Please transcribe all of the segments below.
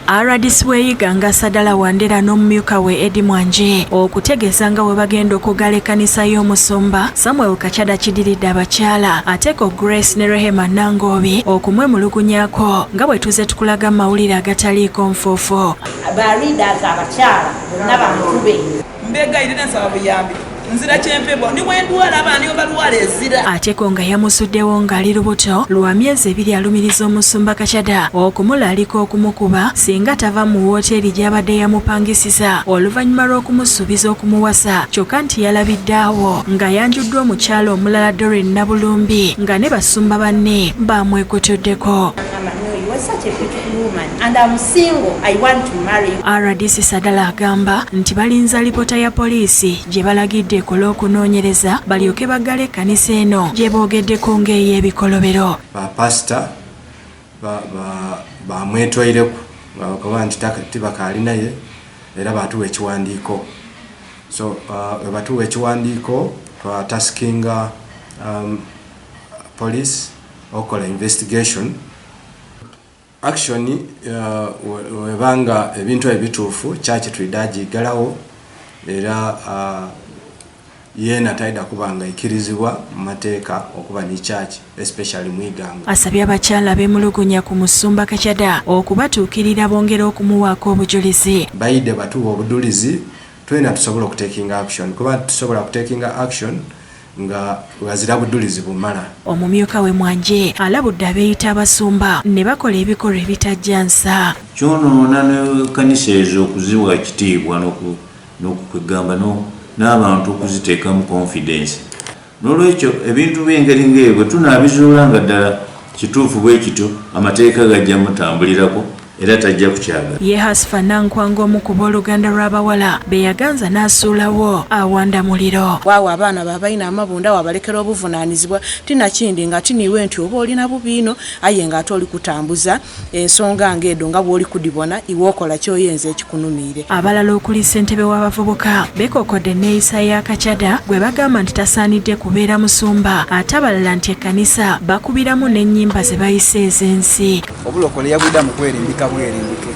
RDC we Iganga Sadala Wandera n'omumyuka we Edi Mwanje okutegeeza nga we bagenda okuggala ekkanisaye Omusumba Samuel Kakyada kidiridde abakyala ateeko Grace ne Rehema Nangobi okumwemulugunyako nga bwe tuze tukulaga mawulire agataliikonfuufu. Baridas abakyala n'abamutube mbegayirira nsaba buyambi nzira kyempebwa ni bwenduwala abaani obaluwala ezira. Ateeko nga yamusuddewo ng'ali lubuto lwa myezi 2 alumiriza Omusumba Kakyada okumulaalika okumukuba singa tava mu wooteri gy'abadde yamupangisiza oluvannyuma lw'okumusuubiza okumuwasa kyokka nti yalabidde awo nga yanjuddwa omukyala omulala Doreen Nabulumbi nga ne basumba banne bamwegotoddeko. and I'm single. I want to marry. RDC Sadala agamba nti balinza lipota ya poliisi gye balagidde ekola okunoonyereza balyoke baggale ekkanisa eno gye boogeddeko ng'ey'ebikolobero. Bapasita bamwetwaireku nga nti tibakaali naye era batuwa ekiwandiiko. So batuwa ekiwandiiko twataskinga police okola investigation. Action webanga ebintu ebituufu church twidagigalawo era yena taida kubanga ikirizibwa mu mateeka okuba ni church especially mu Iganga. Asabye abakyala b'emulugunya ku Musumba Kakyada okubatuukirira bongera okumuwaako obujulizi. Bayide batuwa obujulizi twena tusobola okutekinga action kuba tusobola kutekinga action nga wazira budulizi bumala. Omumyuka we Mwanje alabudde abeeyita abasumba ne bakola ebikolwa ebitajjansa. Kyonoona ne kanisa ezo okuziwa ekitiibwa n'okukwegamba n'abantu okuziteeka mu confidence. N'olwekyo ebintu by'engeri ng'ebyo tunaabizuula nga ddala kituufu bwe kityo amateeka gajja mutambulirako era tajja kukyagala. Yehasifa Nankwanga omu ku booluganda lw'abawala beyaganza n'asuulawo awanda muliro. Waawo abaana babalina amabunda wabalekera obuvunaanyizibwa tinakindi nga tiniwe nti oba olina bubiino aye nga ate oli kutambuza ensonga ng'edo nga bw'oli kudibona iwe okola ky'oyenza ekikunumiire. Abalala okuli ssentebe w'abavubuka beekokodde neeyisa ya Kakyada gwe bagamba nti tasaanidde kubeera musumba ate abalala nti ekkanisa bakubiramu n'ennyimba ze bayisa ez'ensi. Obulokole yabudda mu kwerimbika bwerindike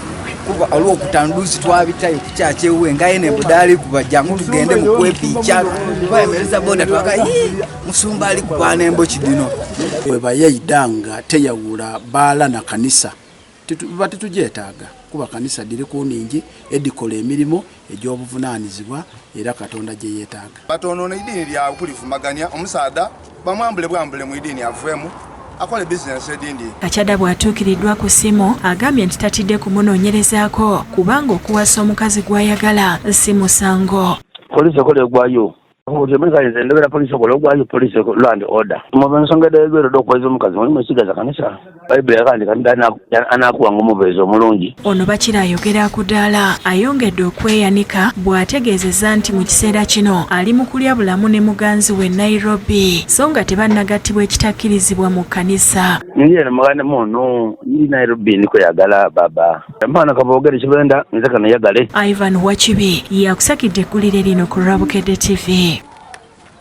kuba aliwo okutanduzi twabitayo kukyakyewe ngaye ne budali kubajamu tugende mu kwepicha bayemereza boda twaka musumba ali kubana embo kidino bwe yeyidanga teyawula baala na kanisa batutujeetaaga kuba kanisa diri ku ningi edikola emirimu egy'obuvunaanyizibwa era Katonda gye yeetaaga. Batono n'idini lya kulifumaganya omusaada bamwambule bwambule mu idini avemu akola business edindi. Kakyada bw'atuukiriddwa ku simu agambye nti tatidde kumunoonyerezaako kubanga okuwasa omukazi gw'ayagala si musango. Poliisi ekola egwayo omukazi endebera poliisi okola ogwayo poliisi land order mu nsonga eddagiro d'okuweza omukazi mulimu esigaza kanisa bayibuli yakandika anaakuwanga omubeezi omulungi. Ono bakira ayogera ku ddaala ayongedde okweyanika bw'ategeezezza nti mu kiseera kino ali mu kulya bulamu ne muganzi we Nairobi so nga tebannagattibwa ekitakkirizibwa mu kkanisa. Ndiye muganda muno ndi Nairobi niko yagala baba mpana kaboogere kibenda nze kana yagale. Ivan Wachibi yakusakidde eggulire lino ku Rabukedde TV.